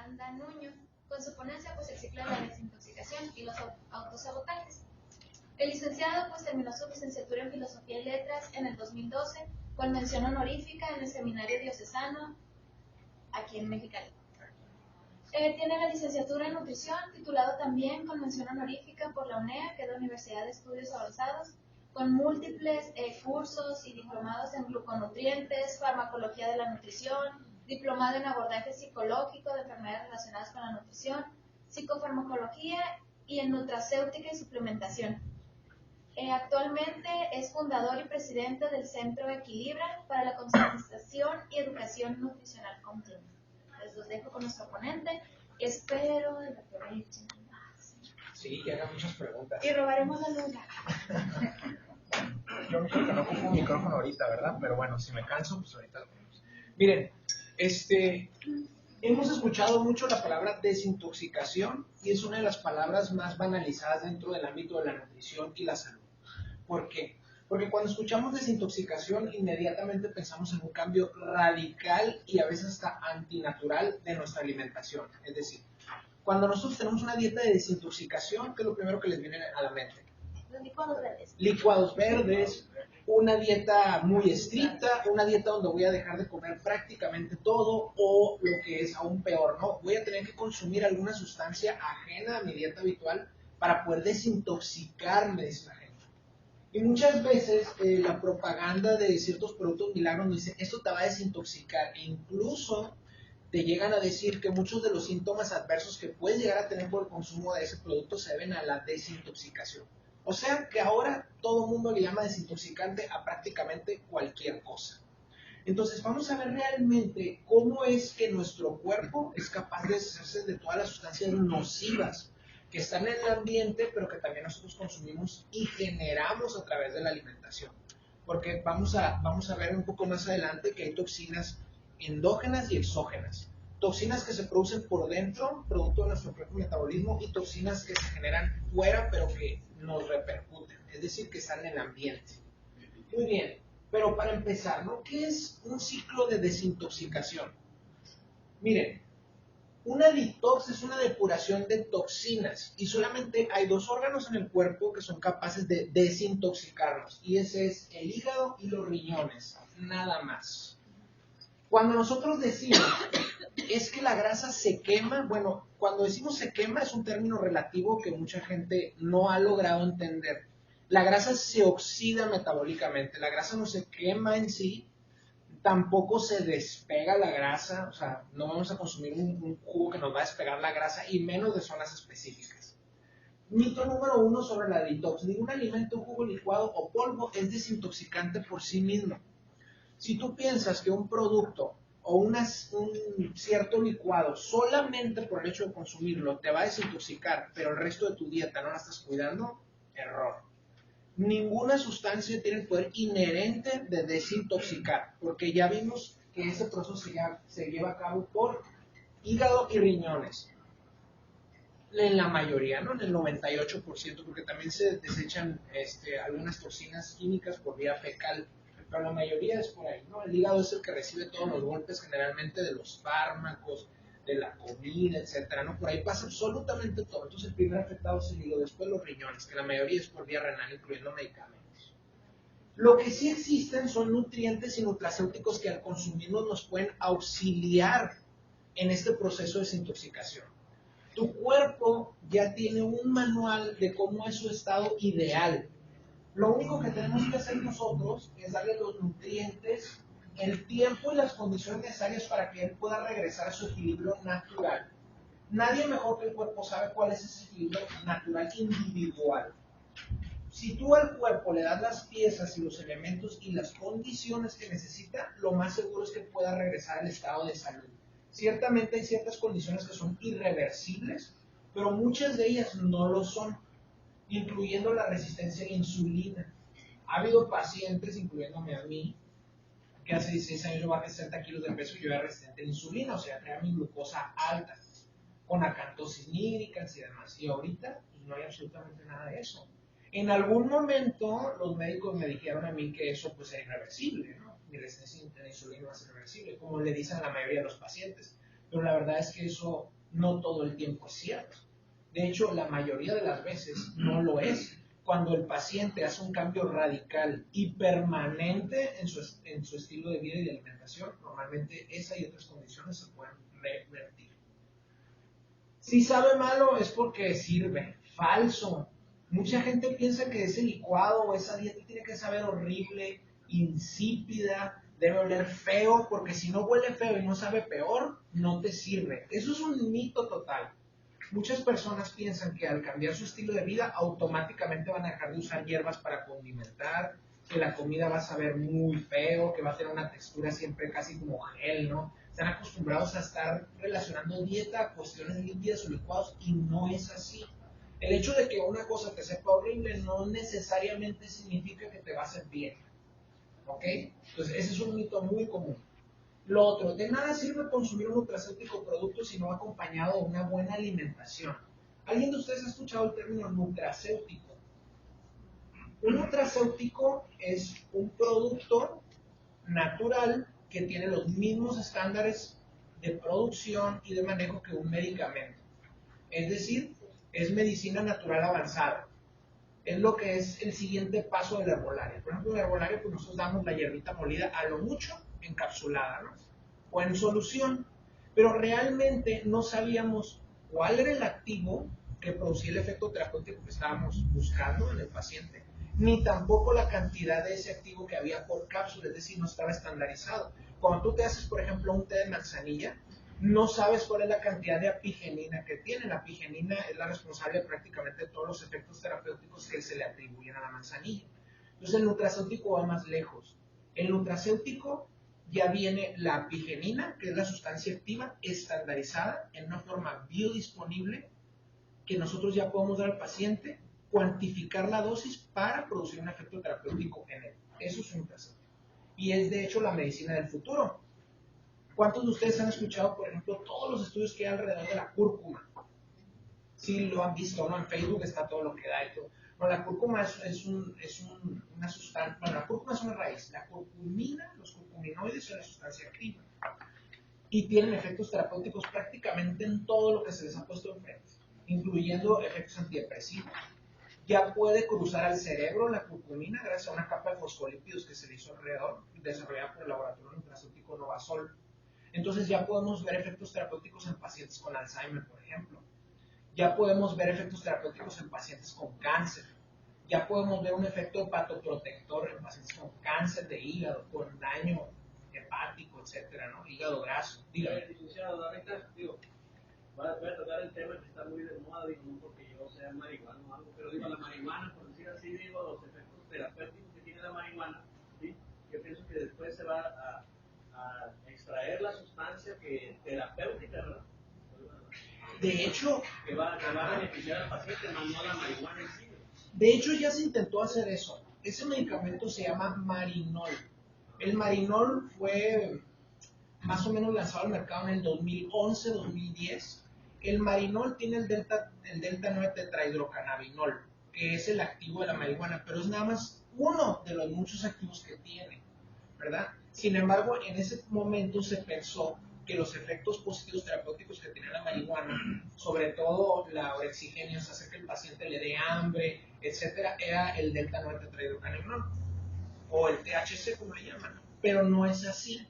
Yolanda Nuño, con su ponencia pues el ciclo de la desintoxicación y los autosabotajes. El licenciado pues terminó su licenciatura en Filosofía y Letras en el 2012 con mención honorífica en el Seminario Diocesano aquí en Mexicali. Tiene la licenciatura en Nutrición, titulado también con mención honorífica por la UNEA, que es la Universidad de Estudios Avanzados, con múltiples cursos y diplomados en gluconutrientes, farmacología de la nutrición, diplomado en abordaje psicológico de enfermedades relacionadas con la nutrición, psicofarmacología y en nutracéutica y suplementación. Actualmente es fundador y presidente del Centro Equilibra para la concientización y educación nutricional continua. Les los dejo con nuestro ponente. Espero que aprovechen. Sí, que hagan muchas preguntas. Y robaremos la luna. Yo creo que no ocupo un micrófono ahorita, ¿verdad? Pero bueno, si me canso, pues ahorita lo ponemos. Miren, hemos escuchado mucho la palabra desintoxicación y es una de las palabras más banalizadas dentro del ámbito de la nutrición y la salud. ¿Por qué? Porque cuando escuchamos desintoxicación, inmediatamente pensamos en un cambio radical y a veces hasta antinatural de nuestra alimentación. Es decir, cuando nosotros tenemos una dieta de desintoxicación, ¿qué es lo primero que les viene a la mente? Los licuados verdes. Licuados verdes, una dieta muy estricta, una dieta donde voy a dejar de comer prácticamente todo, o lo que es aún peor, ¿no? Voy a tener que consumir alguna sustancia ajena a mi dieta habitual para poder desintoxicarme de esa gente. Y muchas veces la propaganda de ciertos productos milagros nos dice, esto te va a desintoxicar, e incluso te llegan a decir que muchos de los síntomas adversos que puedes llegar a tener por el consumo de ese producto se deben a la desintoxicación. O sea que ahora todo el mundo le llama desintoxicante a prácticamente cualquier cosa. Entonces vamos a ver realmente cómo es que nuestro cuerpo es capaz de deshacerse de todas las sustancias nocivas que están en el ambiente, pero que también nosotros consumimos y generamos a través de la alimentación. Porque vamos a ver un poco más adelante que hay toxinas endógenas y exógenas. Toxinas que se producen por dentro, producto de nuestro propio metabolismo, y toxinas que se generan fuera, pero que nos repercuten, es decir, que están en el ambiente. Muy bien, pero para empezar, ¿no? ¿Qué es un ciclo de desintoxicación? Miren, una detox es una depuración de toxinas y solamente hay dos órganos en el cuerpo que son capaces de desintoxicarnos, y ese es el hígado y los riñones, nada más. Cuando nosotros decimos es que la grasa se quema, bueno, cuando decimos se quema es un término relativo que mucha gente no ha logrado entender. La grasa se oxida metabólicamente, la grasa no se quema en sí, tampoco se despega la grasa, o sea, no vamos a consumir un jugo que nos va a despegar la grasa, y menos de zonas específicas. Mito número 1 sobre la detox: ningún alimento, jugo licuado o polvo es desintoxicante por sí mismo. Si tú piensas que un producto o un cierto licuado solamente por el hecho de consumirlo te va a desintoxicar, pero el resto de tu dieta no la estás cuidando, error. Ninguna sustancia tiene el poder inherente de desintoxicar, porque ya vimos que ese proceso se lleva a cabo por hígado y riñones. En la mayoría, ¿no? En el 98%, porque también se desechan algunas toxinas químicas por vía fecal, pero la mayoría es por ahí, ¿no? El hígado es el que recibe todos los golpes generalmente de los fármacos, de la comida, etcétera, ¿no? Por ahí pasa absolutamente todo. Entonces el primer afectado es el hígado, después los riñones, que la mayoría es por vía renal, incluyendo medicamentos. Lo que sí existen son nutrientes y nutracéuticos que al consumirlos nos pueden auxiliar en este proceso de desintoxicación. Tu cuerpo ya tiene un manual de cómo es su estado ideal. Lo único que tenemos que hacer nosotros es darle los nutrientes, el tiempo y las condiciones necesarias para que él pueda regresar a su equilibrio natural. Nadie mejor que el cuerpo sabe cuál es ese equilibrio natural individual. Si tú al cuerpo le das las piezas y los elementos y las condiciones que necesita, lo más seguro es que pueda regresar al estado de salud. Ciertamente hay ciertas condiciones que son irreversibles, pero muchas de ellas no lo son, incluyendo la resistencia a la insulina. Ha habido pacientes, incluyéndome a mí, que hace 16 años yo bajé 60 kilos de peso y yo era resistente a la insulina, o sea, tenía mi glucosa alta, con acantosis nígricas y demás. Y ahorita pues, no hay absolutamente nada de eso. En algún momento los médicos me dijeron a mí que eso pues era irreversible, ¿no? Mi resistencia a la insulina va a ser irreversible, como le dicen a la mayoría de los pacientes. Pero la verdad es que eso no todo el tiempo es cierto. De hecho, la mayoría de las veces no lo es. Cuando el paciente hace un cambio radical y permanente en su estilo de vida y de alimentación, normalmente esa y otras condiciones se pueden revertir. Si sabe malo es porque sirve. Falso. Mucha gente piensa que ese licuado o esa dieta tiene que saber horrible, insípida, debe oler feo, porque si no huele feo y no sabe peor, no te sirve. Eso es un mito total. Muchas personas piensan que al cambiar su estilo de vida automáticamente van a dejar de usar hierbas para condimentar, que la comida va a saber muy feo, que va a tener una textura siempre casi como gel, ¿no? Están acostumbrados a estar relacionando dieta a cuestiones líquidas o licuados y no es así. El hecho de que una cosa te sepa horrible no necesariamente significa que te va a hacer bien. ¿Ok? Entonces ese es un mito muy común. Lo otro, de nada sirve consumir un nutracéutico producto si no va acompañado de una buena alimentación. ¿Alguien de ustedes ha escuchado el término nutracéutico? Un nutracéutico es un producto natural que tiene los mismos estándares de producción y de manejo que un medicamento. Es decir, es medicina natural avanzada. Es lo que es el siguiente paso de la herbolaria. Por ejemplo, en la herbolaria pues nosotros damos la hierbita molida a lo mucho encapsulada, ¿no? O en solución, pero realmente no sabíamos cuál era el activo que producía el efecto terapéutico que estábamos buscando en el paciente, ni tampoco la cantidad de ese activo que había por cápsula, es decir, no estaba estandarizado. Cuando tú te haces, por ejemplo, un té de manzanilla, no sabes cuál es la cantidad de apigenina que tiene. La apigenina es la responsable prácticamente de todos los efectos terapéuticos que se le atribuyen a la manzanilla. Entonces el nutracéutico va más lejos. El nutracéutico ya viene la apigenina, que es la sustancia activa estandarizada en una forma biodisponible que nosotros ya podemos dar al paciente, cuantificar la dosis para producir un efecto terapéutico en él. Eso es un nutracéutico. Y es de hecho la medicina del futuro. ¿Cuántos de ustedes han escuchado, por ejemplo, todos los estudios que hay alrededor de la cúrcuma? Sí, lo han visto, ¿no? En Facebook está todo lo que da y todo. Bueno, la cúrcuma una sustancia, bueno, la cúrcuma es una raíz. La curcumina, los curcuminoides son la sustancia activa. Y tienen efectos terapéuticos prácticamente en todo lo que se les ha puesto enfrente, incluyendo efectos antidepresivos. Ya puede cruzar al cerebro la curcumina gracias a una capa de fosfolípidos que se le hizo alrededor, desarrollada por el laboratorio nutracéutico Novasol. Entonces ya podemos ver efectos terapéuticos en pacientes con Alzheimer, por ejemplo. Ya podemos ver efectos terapéuticos en pacientes con cáncer. Ya podemos ver un efecto hepatoprotector en pacientes con cáncer de hígado, con daño hepático, etcétera, ¿no? Hígado graso. Dígame. Licenciado, ahorita, digo, voy a tocar el tema que está muy de moda, digo, no porque yo sea marihuana o algo, pero digo, la marihuana, por decir así, digo, los efectos terapéuticos que tiene la marihuana, ¿sí? Yo pienso que después se va a extraer la sustancia que terapéutica, ¿verdad? De hecho, que va a beneficiar al paciente, más no la marihuana en sí. De hecho, ya se intentó hacer eso. Ese medicamento se llama Marinol. El Marinol fue más o menos lanzado al mercado en el 2011-2010. El Marinol tiene el delta 9 tetrahidrocannabinol, que es el activo de la marihuana, pero es nada más uno de los muchos activos que tiene, ¿verdad? Sin embargo, en ese momento se pensó que los efectos positivos terapéuticos que tiene la marihuana, sobre todo la orexigenia, o sea, hacer que el paciente le dé hambre, etcétera, era el delta 9 tetrahidrocannabinol o el THC como le llaman, pero no es así.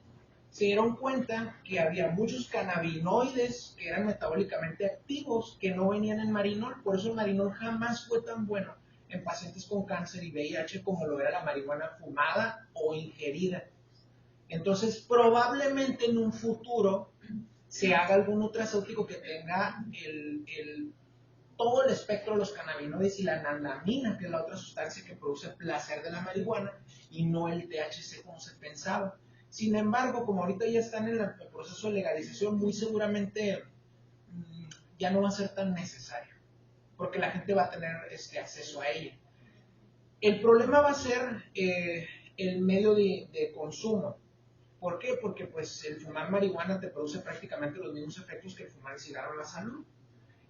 Se dieron cuenta que había muchos cannabinoides que eran metabólicamente activos que no venían en marinol, por eso el marinol jamás fue tan bueno en pacientes con cáncer y VIH como lo era la marihuana fumada o ingerida. Entonces, probablemente en un futuro se haga algún nutracéutico que tenga todo el espectro de los cannabinoides y la anandamina, que es la otra sustancia que produce placer de la marihuana, y no el THC como se pensaba. Sin embargo, como ahorita ya están en el proceso de legalización, muy seguramente ya no va a ser tan necesario, porque la gente va a tener acceso a ella. El problema va a ser el medio de consumo. ¿Por qué? Porque pues el fumar marihuana te produce prácticamente los mismos efectos que el fumar el cigarro en la salud.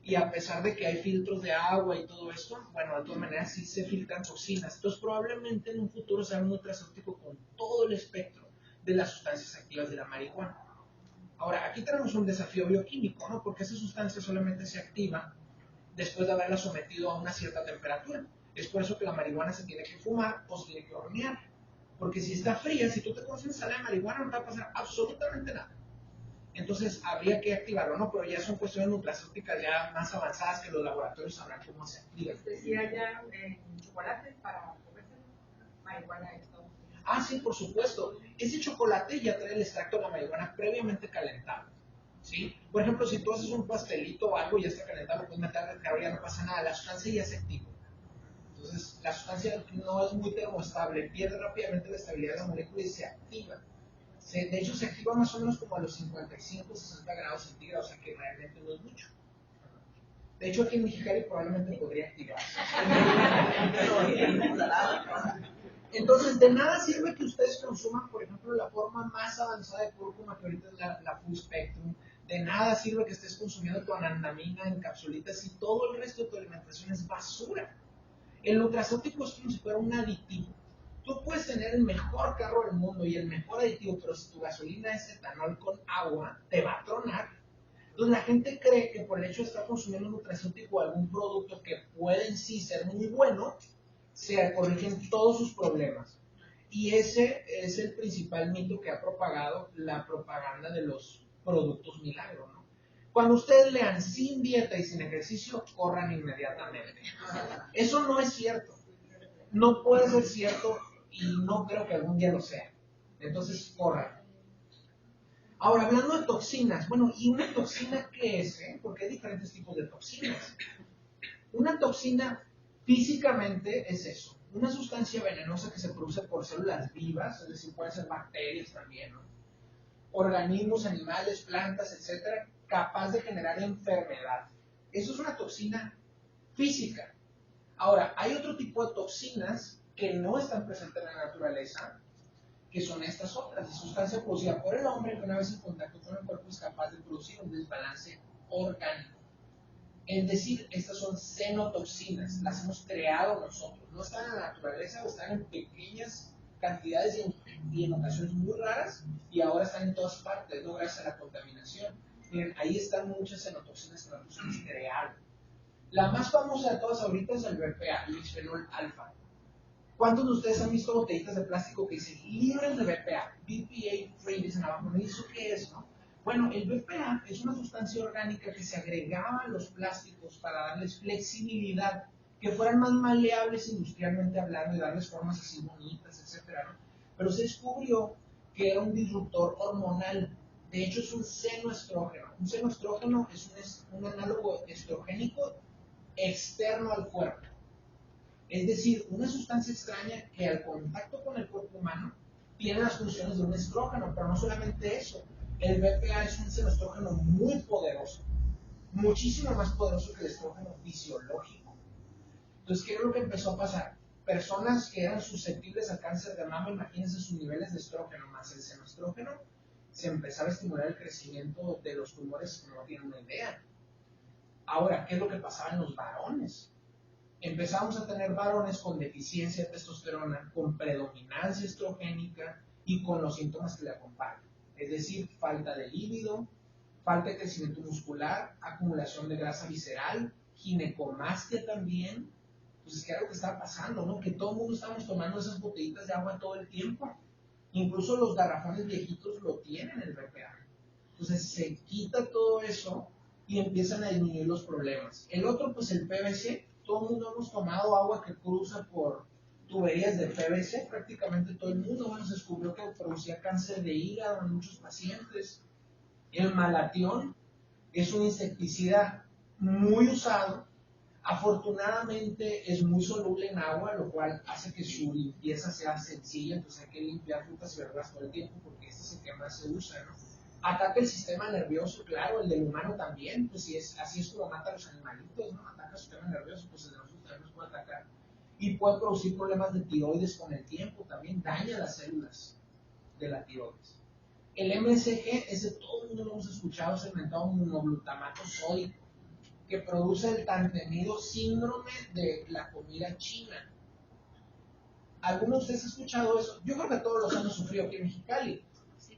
Y a pesar de que hay filtros de agua y todo esto, bueno, de todas maneras sí se filtran toxinas. Entonces probablemente en un futuro sea un nutracéutico con todo el espectro de las sustancias activas de la marihuana. Ahora, aquí tenemos un desafío bioquímico, ¿no? Porque esa sustancia solamente se activa después de haberla sometido a una cierta temperatura. Es por eso que la marihuana se tiene que fumar o se tiene que hornear. Porque si está fría, si tú te comes una ensalada de marihuana, no te va a pasar absolutamente nada. Entonces habría que activarlo, ¿no? Pero ya son cuestiones nutracéuticas ya más avanzadas que los laboratorios sabrán cómo se activan. Decía ya chocolate para comerse marihuana de Estados Unidos. Ah, sí, por supuesto. Ese chocolate ya trae el extracto de la marihuana previamente calentado. ¿Sí? Por ejemplo, si tú haces un pastelito o algo y ya está calentado, lo puedes meter al carro, ya no pasa nada. La sustancia ya se activa. Entonces, la sustancia no es muy termoestable, pierde rápidamente la estabilidad de la molécula y se activa. De hecho, se activa más o menos como a los 55, 60 grados centígrados, o sea que realmente no es mucho. De hecho, aquí en Mexicali probablemente podría activarse. Entonces, de nada sirve que ustedes consuman, por ejemplo, la forma más avanzada de cúrcuma, que ahorita es la Full Spectrum. De nada sirve que estés consumiendo tu anandamina en capsulitas y todo el resto de tu alimentación es basura. El nutracéutico es como si fuera un aditivo. Tú puedes tener el mejor carro del mundo y el mejor aditivo, pero si tu gasolina es etanol con agua, te va a tronar. Entonces la gente cree que por el hecho de estar consumiendo un nutracéutico o algún producto que puede en sí ser muy bueno, se corrigen todos sus problemas. Y ese es el principal mito que ha propagado la propaganda de los productos milagro, ¿no? Cuando ustedes lean sin dieta y sin ejercicio, corran inmediatamente. Eso no es cierto. No puede ser cierto y no creo que algún día lo sea. Entonces, corran. Ahora, hablando de toxinas, bueno, ¿y una toxina qué es? Porque hay diferentes tipos de toxinas. Una toxina físicamente es eso, una sustancia venenosa que se produce por células vivas, es decir, pueden ser bacterias también, ¿no? Organismos, animales, plantas, etcétera, capaz de generar enfermedad. Eso es una toxina física. Ahora, hay otro tipo de toxinas que no están presentes en la naturaleza, que son estas otras, de sustancia producida por el hombre que una vez en contacto con el cuerpo es capaz de producir un desbalance orgánico. Es decir, estas son cenotoxinas, las hemos creado nosotros, no están en la naturaleza o están en pequeñas cantidades y en ocasiones muy raras y ahora están en todas partes, no gracias a la contaminación. Miren, ahí están muchas cenotoxinas que nosotros hemos creado. La más famosa de todas ahorita es el BPA, el bisfenol alfa. ¿Cuántos de ustedes han visto botellitas de plástico que dicen libres de BPA? BPA free, dicen abajo, ¿no? ¿Y eso qué es, no? Bueno, el BPA es una sustancia orgánica que se agregaba a los plásticos para darles flexibilidad, que fueran más maleables industrialmente hablando y darles formas así bonitas, etcétera, ¿no? Pero se descubrió que era un disruptor hormonal. De hecho, es un senoestrógeno. Un senoestrógeno es un análogo estrogénico externo al cuerpo. Es decir, una sustancia extraña que al contacto con el cuerpo humano tiene las funciones de un estrógeno, pero no solamente eso. El BPA es un senoestrógeno muy poderoso, muchísimo más poderoso que el estrógeno fisiológico. Entonces, ¿qué es lo que empezó a pasar? Personas que eran susceptibles al cáncer de mama, imagínense sus niveles de estrógeno más el senoestrógeno, se empezaba a estimular el crecimiento de los tumores que no tienen una idea. Ahora, ¿qué es lo que pasaba en los varones? Empezamos a tener varones con deficiencia de testosterona, con predominancia estrogénica y con los síntomas que le acompañan. Es decir, falta de líbido, falta de crecimiento muscular, acumulación de grasa visceral, ginecomastia también. Entonces, ¿qué era lo que estaba pasando, no? Que todo el mundo estábamos tomando esas botellitas de agua todo el tiempo. Incluso los garrafones viejitos lo tienen el BPA. Entonces, se quita todo eso y empiezan a disminuir los problemas. El otro, pues el PVC. Todo el mundo hemos tomado agua que cruza por tuberías de PVC, prácticamente todo el mundo. Bueno, se descubrió que producía cáncer de hígado en muchos pacientes. El malatión es un insecticida muy usado. Afortunadamente es muy soluble en agua, lo cual hace que su limpieza sea sencilla, entonces hay que limpiar frutas y verduras todo el tiempo porque este es el que más se usa, ¿no? Ataca el sistema nervioso, claro, el del humano también, pues así es como mata a los animalitos, ¿no? Ataca el sistema nervioso, pues el de nosotros también nos puede atacar. Y puede producir problemas de tiroides con el tiempo, también daña las células de la tiroides. El MSG, ese todo el mundo lo hemos escuchado, es el mentado monoglutamato sódico, que produce el tan temido síndrome de la comida china. ¿Alguno de ustedes ha escuchado eso? Yo creo que todos los hemos sufrido aquí en Mexicali.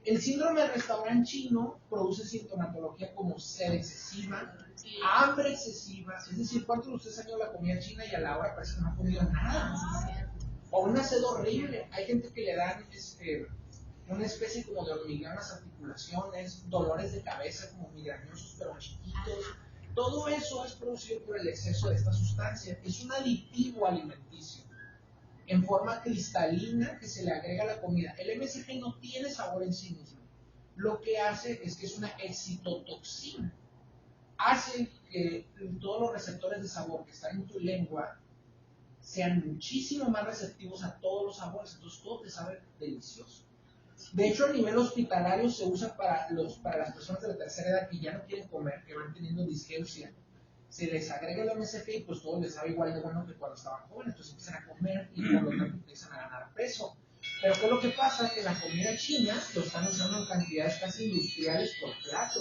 El síndrome del restaurante chino produce sintomatología como sed excesiva, hambre excesiva, es decir, ¿cuántos de ustedes han ido a la comida china y a la hora parece que no ha comido nada? O una sed horrible. Hay gente que le dan una especie como de hormigueo en las articulaciones, dolores de cabeza como migrañosos pero chiquitos. Todo eso es producido por el exceso de esta sustancia. Es un aditivo alimenticio en forma cristalina que se le agrega a la comida. El MSG no tiene sabor en sí mismo. Lo que hace es que es una excitotoxina. Hace que todos los receptores de sabor que están en tu lengua sean muchísimo más receptivos a todos los sabores. Entonces todo te sabe delicioso. De hecho, a nivel hospitalario se usa para las personas de la tercera edad que ya no quieren comer, que van teniendo disgeusia. Se les agrega el MSG y pues todo les sabe igual de bueno que cuando estaban jóvenes. Entonces empiezan a comer y por lo tanto empiezan a ganar peso. Pero ¿qué es lo que pasa? Que la comida china lo están usando en cantidades casi industriales por plato.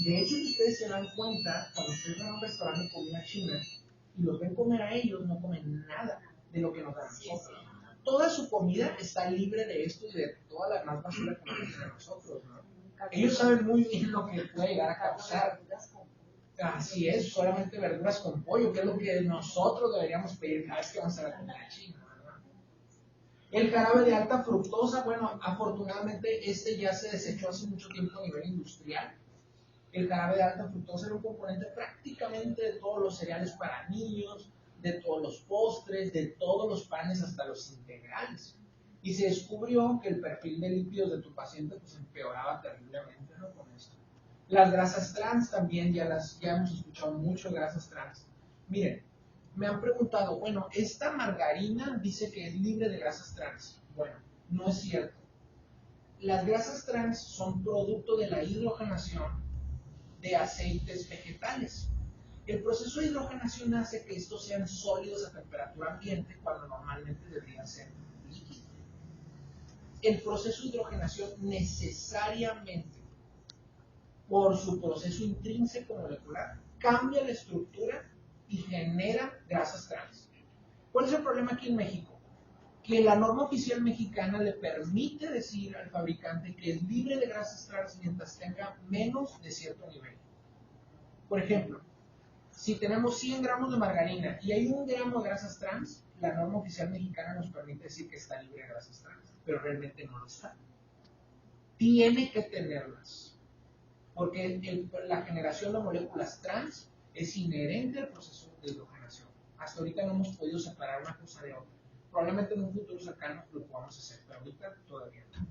De hecho, si ustedes se dan cuenta, cuando ustedes van a un restaurante de comida china y los ven comer a ellos, no comen nada de lo que nos dan a nosotros. Toda su comida está libre de esto y de toda la más basura que nos meten a nosotros, ¿no? Ellos saben muy bien lo que puede llegar a causar. Así es, solamente verduras con pollo, que es lo que nosotros deberíamos pedir cada vez que vamos a la comida china, ¿verdad? El jarabe de alta fructosa, bueno, afortunadamente ya se desechó hace mucho tiempo a nivel industrial. El jarabe de alta fructosa era un componente prácticamente de todos los cereales para niños, de todos los postres, de todos los panes hasta los integrales. Y se descubrió que el perfil de lípidos de tu paciente pues empeoraba terriblemente, ¿no? Con esto. Las grasas trans también, ya hemos escuchado mucho de grasas trans. Miren, me han preguntado, bueno, esta margarina dice que es libre de grasas trans. Bueno, no es cierto. Las grasas trans son producto de la hidrogenación de aceites vegetales. El proceso de hidrogenación hace que estos sean sólidos a temperatura ambiente cuando normalmente deberían ser líquidos. El proceso de hidrogenación necesariamente, por su proceso intrínseco molecular, cambia la estructura y genera grasas trans. ¿Cuál es el problema aquí en México? Que la norma oficial mexicana le permite decir al fabricante que es libre de grasas trans mientras tenga menos de cierto nivel. Por ejemplo, si tenemos 100 gramos de margarina y hay 1 gramo de grasas trans, la norma oficial mexicana nos permite decir que está libre de grasas trans, pero realmente no lo está. Tiene que tenerlas, porque la generación de moléculas trans es inherente al proceso de hidrogenación. Hasta ahorita no hemos podido separar una cosa de otra. Probablemente en un futuro cercano lo podamos hacer, pero ahorita todavía no.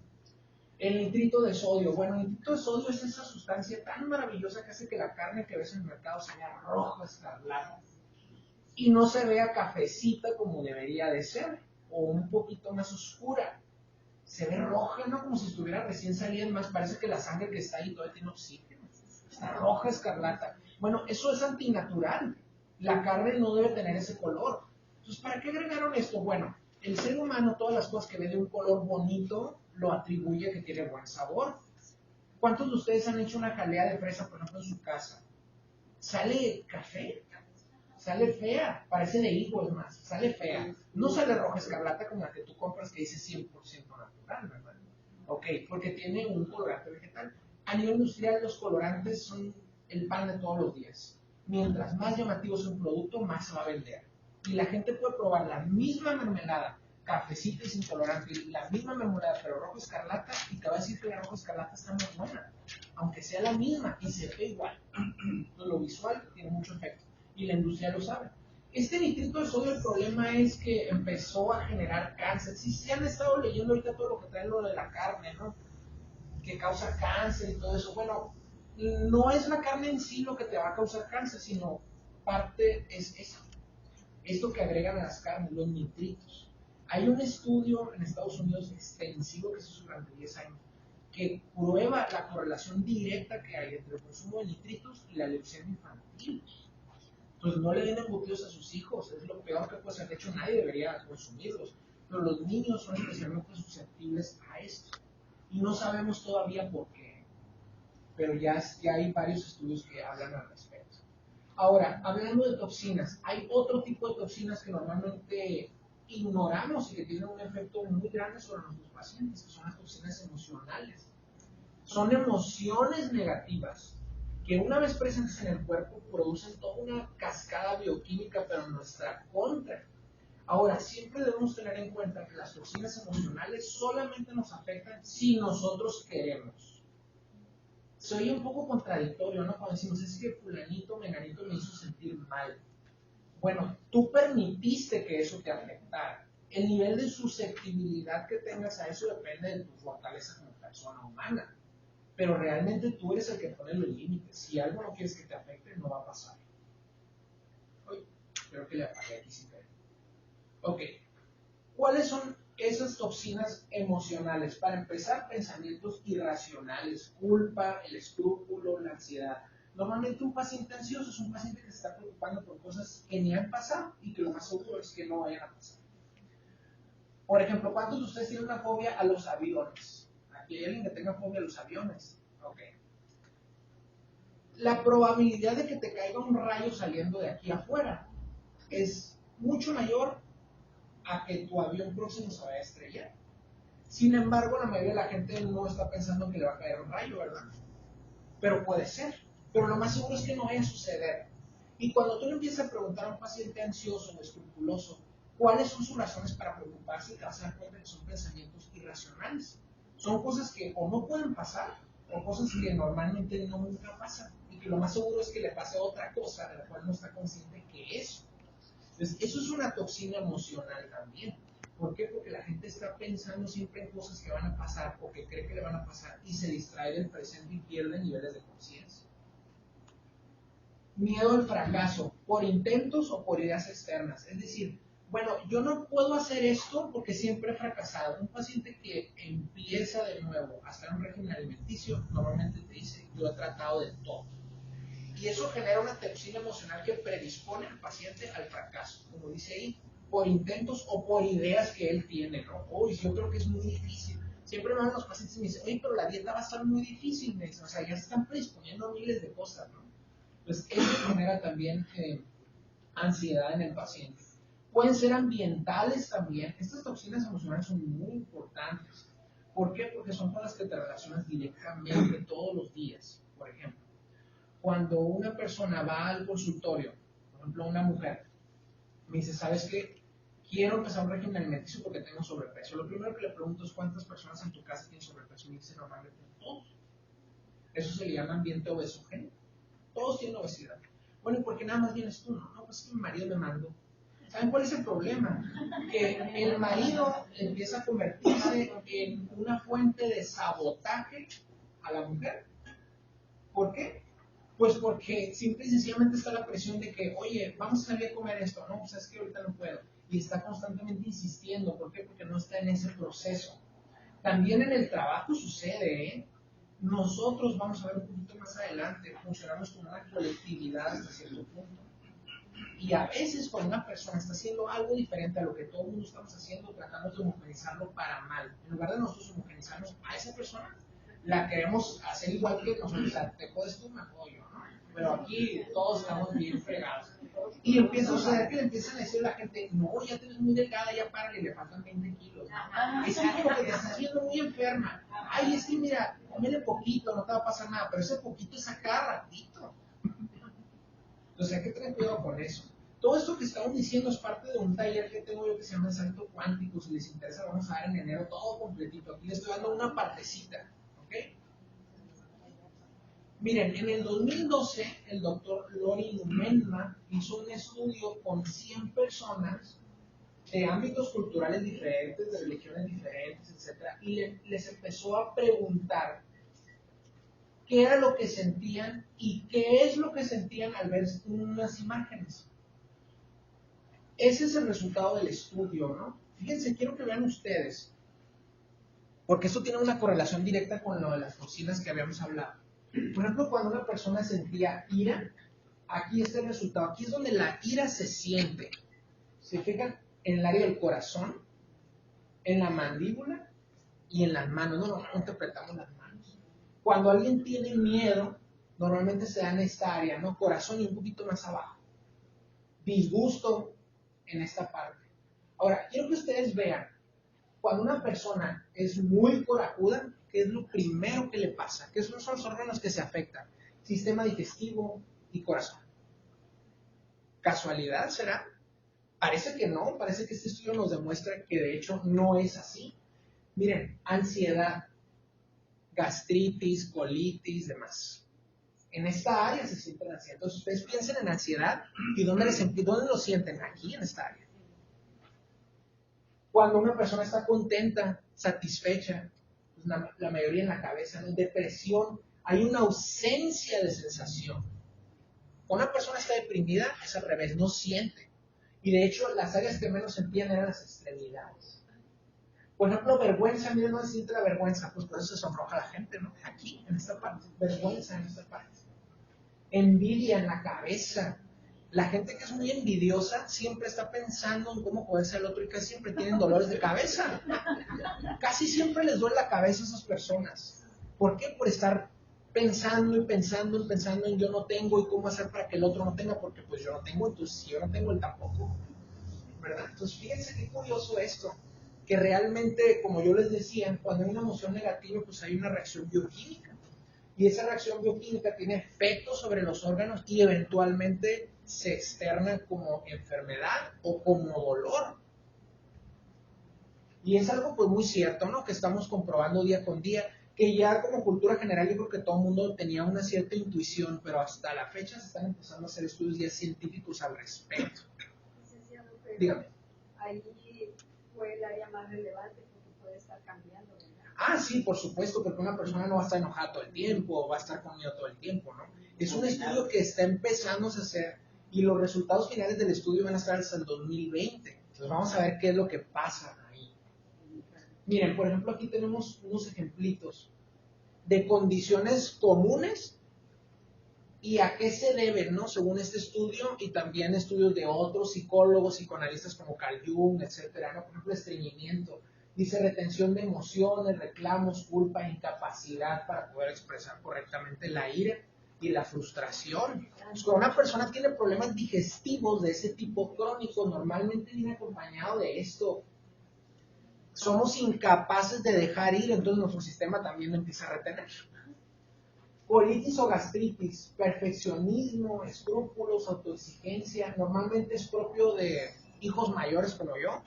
El nitrito de sodio. Bueno, el nitrito de sodio es esa sustancia tan maravillosa que hace que la carne que ves en el mercado se vea roja, escarlata, y no se vea cafecita como debería de ser, o un poquito más oscura. Se ve roja, ¿no? Como si estuviera recién salida, más parece que la sangre que está ahí todavía tiene oxígeno. Está roja, escarlata. Bueno, eso es antinatural. La carne no debe tener ese color. Entonces, ¿para qué agregaron esto? Bueno, el ser humano, todas las cosas que ve de un color bonito, lo atribuye a que tiene buen sabor. ¿Cuántos de ustedes han hecho una jalea de fresa, por ejemplo, en su casa? ¿Sale café? Sale fea, parece de higo, es más, sale fea. No sale roja escarlata como la que tú compras que dice 100% natural, ¿verdad? Ok, porque tiene un colorante vegetal. A nivel industrial, los colorantes son el pan de todos los días. Mientras más llamativo es un producto, más se va a vender. Y la gente puede probar la misma mermelada, cafecita y sin colorante, la misma mermelada, pero rojo escarlata, y te va a decir que la roja escarlata está muy buena, aunque sea la misma y se ve igual. Entonces, lo visual tiene mucho efecto. Y la industria lo sabe. Este nitrito de sodio, el problema es que empezó a generar cáncer. Sí, se han estado leyendo ahorita todo lo que trae lo de la carne, ¿no? Que causa cáncer y todo eso. Bueno, no es la carne en sí lo que te va a causar cáncer, sino parte es eso. Esto que agregan a las carnes, los nitritos. Hay un estudio en Estados Unidos extensivo que se hizo durante 10 años que prueba la correlación directa que hay entre el consumo de nitritos y la leucemia infantil. Pues no le den embutidos a sus hijos, es lo peor que puede ser. De hecho, nadie debería consumirlos, pero los niños son especialmente susceptibles a esto y no sabemos todavía por qué, pero ya hay varios estudios que hablan al respecto. Ahora, hablando de toxinas, hay otro tipo de toxinas que normalmente ignoramos y que tienen un efecto muy grande sobre nuestros pacientes, que son las toxinas emocionales. Son emociones negativas que una vez presentes en el cuerpo producen toda una cascada bioquímica, pero en nuestra contra. Ahora, siempre debemos tener en cuenta que las toxinas emocionales solamente nos afectan si nosotros queremos. Se oye un poco contradictorio, ¿no? Cuando decimos, es que fulanito, menganito me hizo sentir mal. Bueno, tú permitiste que eso te afectara. El nivel de susceptibilidad que tengas a eso depende de tu fortaleza como persona humana. Pero realmente tú eres el que pone los límites. Si algo no quieres que te afecte, no va a pasar. Uy, creo que le apagué aquí sin querer. Ok. ¿Cuáles son esas toxinas emocionales? Para empezar, pensamientos irracionales, culpa, el escrúpulo, la ansiedad. Normalmente un paciente ansioso es un paciente que se está preocupando por cosas que ni han pasado y que lo más seguro es que no vayan a pasar. Por ejemplo, ¿cuántos de ustedes tienen una fobia a los aviones? ¿Aquí hay alguien que tenga fobia a los aviones? Ok. La probabilidad de que te caiga un rayo saliendo de aquí afuera es mucho mayor a que tu avión próximo se vaya a estrellar. Sin embargo, la mayoría de la gente no está pensando que le va a caer un rayo, ¿verdad? Pero puede ser. Pero lo más seguro es que no vaya a suceder. Y cuando tú le empiezas a preguntar a un paciente ansioso o escrupuloso cuáles son sus razones para preocuparse, te vas a dar cuenta que son pensamientos irracionales. Son cosas que o no pueden pasar o cosas que normalmente no nunca pasan. Y que lo más seguro es que le pase otra cosa de la cual no está consciente que es. Entonces, eso es una toxina emocional también. ¿Por qué? Porque la gente está pensando siempre en cosas que van a pasar o que cree que le van a pasar y se distrae del presente y pierde niveles de conciencia. Miedo al fracaso, por intentos o por ideas externas. Es decir, bueno, yo no puedo hacer esto porque siempre he fracasado. Un paciente que empieza de nuevo a estar en un régimen alimenticio normalmente te dice, yo he tratado de todo. Y eso genera una toxina emocional que predispone al paciente al fracaso, como dice ahí, por intentos o por ideas que él tiene, ¿no? Uy, yo creo que es muy difícil. Siempre me van los pacientes y me dicen, oye, pero la dieta va a estar muy difícil, me dicen, o sea, ya se están predisponiendo a miles de cosas, ¿no? Pues eso genera también ansiedad en el paciente. Pueden ser ambientales también. Estas toxinas emocionales son muy importantes. ¿Por qué? Porque son con las que te relacionas directamente todos los días, por ejemplo. Cuando una persona va al consultorio, por ejemplo una mujer, me dice, ¿sabes qué? Quiero empezar un régimen alimenticio porque tengo sobrepeso. Lo primero que le pregunto es ¿cuántas personas en tu casa tienen sobrepeso? Y me dice normalmente todos. Eso se le llama ambiente obesogénico. Todos tienen obesidad. Bueno, ¿y por qué nada más vienes tú? No, pues es que mi marido me mandó. ¿Saben cuál es el problema? Que el marido empieza a convertirse en una fuente de sabotaje a la mujer. ¿Por qué? Pues porque simple y sencillamente está la presión de que, oye, vamos a salir a comer esto, no, pues es que ahorita no puedo. Y está constantemente insistiendo, ¿por qué? Porque no está en ese proceso. También en el trabajo sucede, ¿eh? Nosotros, vamos a ver un poquito más adelante, funcionamos como una colectividad hasta cierto punto. Y a veces cuando una persona está haciendo algo diferente a lo que todo el mundo estamos haciendo, tratamos de homogenizarlo para mal. En lugar de nosotros homogenizarnos a esa persona, la queremos hacer igual que nosotros. O sea, te jodes tú, me jodo yo, ¿no? Pero aquí todos estamos bien fregados. Y empieza a suceder que le empiezan a decir a la gente, no, ya te ves muy delgada, ya párale, le faltan 20 kilos. ¿No? Es que como que te estás viendo muy enferma. Ay, es que mira, cómele poquito, no te va a pasar nada, pero ese poquito es a cada ratito. Entonces hay que tener cuidado con eso. Todo esto que estamos diciendo es parte de un taller que tengo yo que se llama Salto Cuántico. Si les interesa, vamos a dar en enero todo completito. Aquí les estoy dando una partecita. ¿Ok? Miren, en el 2012, el doctor Lori Numenma hizo un estudio con 100 personas de ámbitos culturales diferentes, de religiones diferentes, etc. Y les empezó a preguntar qué era lo que sentían y qué es lo que sentían al ver unas imágenes. Ese es el resultado del estudio, ¿no? Fíjense, quiero que vean ustedes, porque esto tiene una correlación directa con lo de las toxinas que habíamos hablado. Por ejemplo, cuando una persona sentía ira, aquí está el resultado. Aquí es donde la ira se siente. ¿Se fijan? En el área del corazón, en la mandíbula y en las manos. No interpretamos las manos. Cuando alguien tiene miedo, normalmente se da en esta área, ¿no? Corazón y un poquito más abajo. Disgusto en esta parte. Ahora, quiero que ustedes vean Cuando una persona es muy corajuda, ¿qué es lo primero que le pasa? ¿Qué son los órganos que se afectan? Sistema digestivo y corazón. ¿Casualidad será? Parece que no, parece que este estudio nos demuestra que de hecho no es así. Miren, ansiedad, gastritis, colitis, demás. En esta área se sienten ansiedad. Entonces ustedes piensen en ansiedad y ¿dónde lo sienten? Aquí en esta área. Cuando una persona está contenta, satisfecha, pues la mayoría en la cabeza, ¿no? Depresión, hay una ausencia de sensación. Cuando una persona está deprimida, es al revés, no siente. Y de hecho, las áreas que menos sentían eran las extremidades. Por ejemplo, vergüenza, miren, no se siente la vergüenza, pues por eso se sonroja la gente, ¿no? Aquí, en esta parte, vergüenza en esta parte. Envidia en la cabeza. La gente que es muy envidiosa siempre está pensando en cómo joderse al otro y casi siempre tienen dolores de cabeza. Casi siempre les duele la cabeza a esas personas. ¿Por qué? Por estar pensando en yo no tengo y cómo hacer para que el otro no tenga, porque pues yo no tengo, entonces si yo no tengo, él tampoco. ¿Verdad? Entonces fíjense qué curioso esto, que realmente, como yo les decía, cuando hay una emoción negativa, pues hay una reacción bioquímica. Y esa reacción bioquímica tiene efectos sobre los órganos y eventualmente se externa como enfermedad o como dolor. Y es algo pues muy cierto, ¿no? Que estamos comprobando día con día, que ya como cultura general yo creo que todo el mundo tenía una cierta intuición, pero hasta la fecha se están empezando a hacer estudios ya científicos al respecto. Dígame. Ahí fue el área más relevante porque puede estar cambiando, ¿verdad? Ah, sí, por supuesto, porque una persona no va a estar enojada todo el tiempo o va a estar con miedo todo el tiempo, ¿no? Es un estudio que está empezando a hacer y los resultados finales del estudio van a estar hasta el 2020. Entonces vamos a ver qué es lo que pasa ahí. Miren, por ejemplo, aquí tenemos unos ejemplitos de condiciones comunes y a qué se deben, ¿no? Según este estudio y también estudios de otros psicólogos, psicoanalistas como Carl Jung, etcétera, ¿no? Por ejemplo, estreñimiento. Dice retención de emociones, reclamos, culpa, incapacidad para poder expresar correctamente la ira y la frustración. Pues cuando una persona tiene problemas digestivos de ese tipo crónico, normalmente viene acompañado de esto. Somos incapaces de dejar ir, entonces nuestro sistema también lo empieza a retener. Colitis o gastritis, perfeccionismo, escrúpulos, autoexigencia, normalmente es propio de hijos mayores como yo,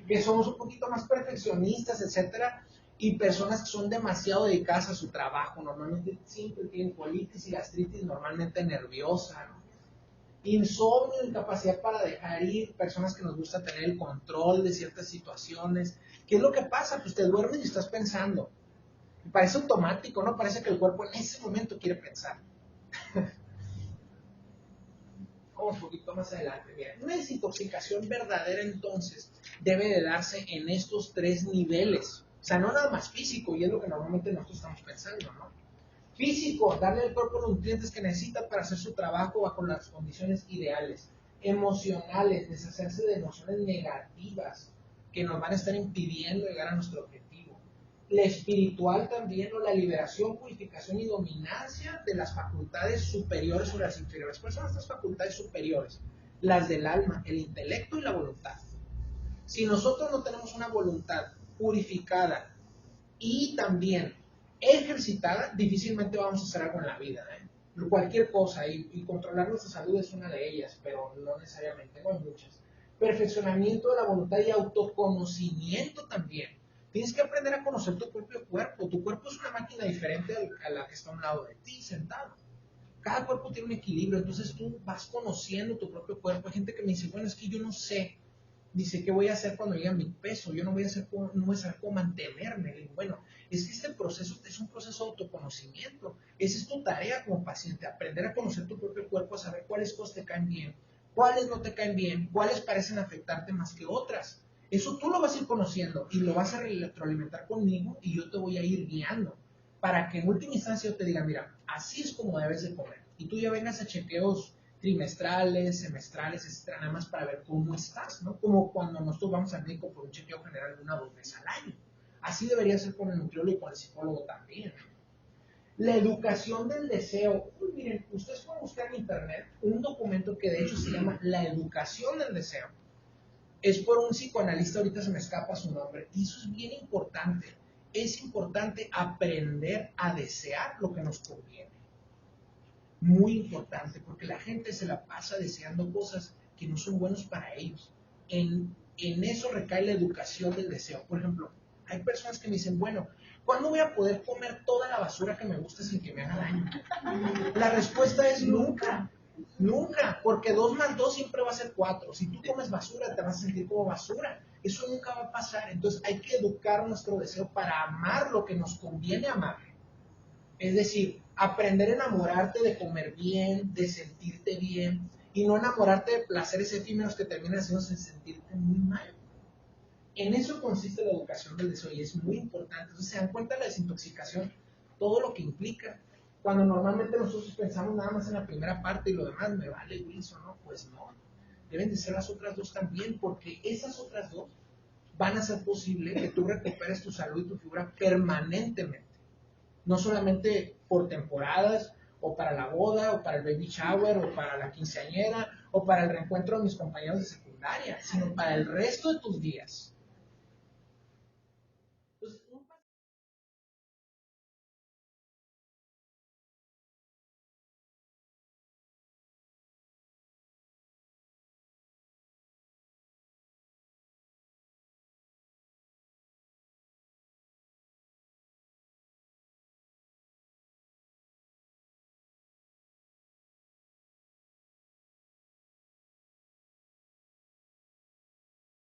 que somos un poquito más perfeccionistas, etcétera, y personas que son demasiado dedicadas a su trabajo, normalmente siempre tienen colitis y gastritis, normalmente nerviosa, ¿no? Insomnio, incapacidad para dejar ir, personas que nos gusta tener el control de ciertas situaciones. ¿Qué es lo que pasa? Pues te duermes y estás pensando. Y parece automático, ¿no? Parece que el cuerpo en ese momento quiere pensar. Vamos un poquito más adelante. Bien, una desintoxicación verdadera entonces debe de darse en estos 3 niveles. O sea, no nada más físico, y es lo que normalmente nosotros estamos pensando, ¿no? Físico, darle al cuerpo los nutrientes que necesita para hacer su trabajo bajo las condiciones ideales. Emocionales, deshacerse de emociones negativas que nos van a estar impidiendo llegar a nuestro objetivo. La espiritual también, o la liberación, purificación y dominancia de las facultades superiores sobre las inferiores. ¿Cuáles son estas facultades superiores? Las del alma, el intelecto y la voluntad. Si nosotros no tenemos una voluntad purificada y también ejercitada, difícilmente vamos a hacer algo en la vida, ¿eh? Cualquier cosa, y controlar nuestra salud es una de ellas, pero no necesariamente, no hay muchas. Perfeccionamiento de la voluntad y autoconocimiento también. Tienes que aprender a conocer tu propio cuerpo. Tu cuerpo es una máquina diferente a la que está a un lado de ti, sentado. Cada cuerpo tiene un equilibrio, entonces tú vas conociendo tu propio cuerpo. Hay gente que me dice, bueno, es que yo no sé. Dice, ¿qué voy a hacer cuando llegue a mi peso? Yo no voy a saber cómo mantenerme. Le digo, bueno, es que este proceso es un proceso de autoconocimiento. Esa es tu tarea como paciente, aprender a conocer tu propio cuerpo, a saber cuáles cosas te caen bien, cuáles no te caen bien, cuáles parecen afectarte más que otras. Eso tú lo vas a ir conociendo y lo vas a retroalimentar conmigo y yo te voy a ir guiando para que en última instancia yo te diga, mira, así es como debes de comer. Y tú ya vengas a chequeos trimestrales, semestrales, etcétera, nada más para ver cómo estás, ¿no? Como cuando nosotros vamos al médico por un chequeo general 1 o 2 veces al año. Así debería ser con el nutriólogo y con el psicólogo también. La educación del deseo. Miren, ustedes pueden buscar en internet un documento que de hecho se llama La educación del deseo. es por un psicoanalista, ahorita se me escapa su nombre, y eso es bien importante. Es importante aprender a desear lo que nos conviene. Muy importante, porque la gente se la pasa deseando cosas que no son buenas para ellos. En eso recae la educación del deseo. Por ejemplo, hay personas que me dicen, bueno, ¿cuándo voy a poder comer toda la basura que me gusta sin que me haga daño? La respuesta es nunca. Nunca, porque 2 más 2 siempre va a ser 4. Si tú comes basura, te vas a sentir como basura. Eso nunca va a pasar. Entonces hay que educar nuestro deseo para amar lo que nos conviene amar. Es decir, aprender a enamorarte de comer bien, de sentirte bien, y no enamorarte de placeres efímeros que terminan haciéndose sentirte muy mal. En eso consiste la educación del deseo y es muy importante. Entonces se dan cuenta de la desintoxicación, todo lo que implica. Cuando normalmente nosotros pensamos nada más en la primera parte y lo demás me vale, Wilson, ¿no? Pues no. Deben de ser las otras dos también, porque esas otras dos van a hacer posible que tú recuperes tu salud y tu figura permanentemente. No solamente por temporadas, o para la boda, o para el baby shower, o para la quinceañera, o para el reencuentro de mis compañeros de secundaria, sino para el resto de tus días.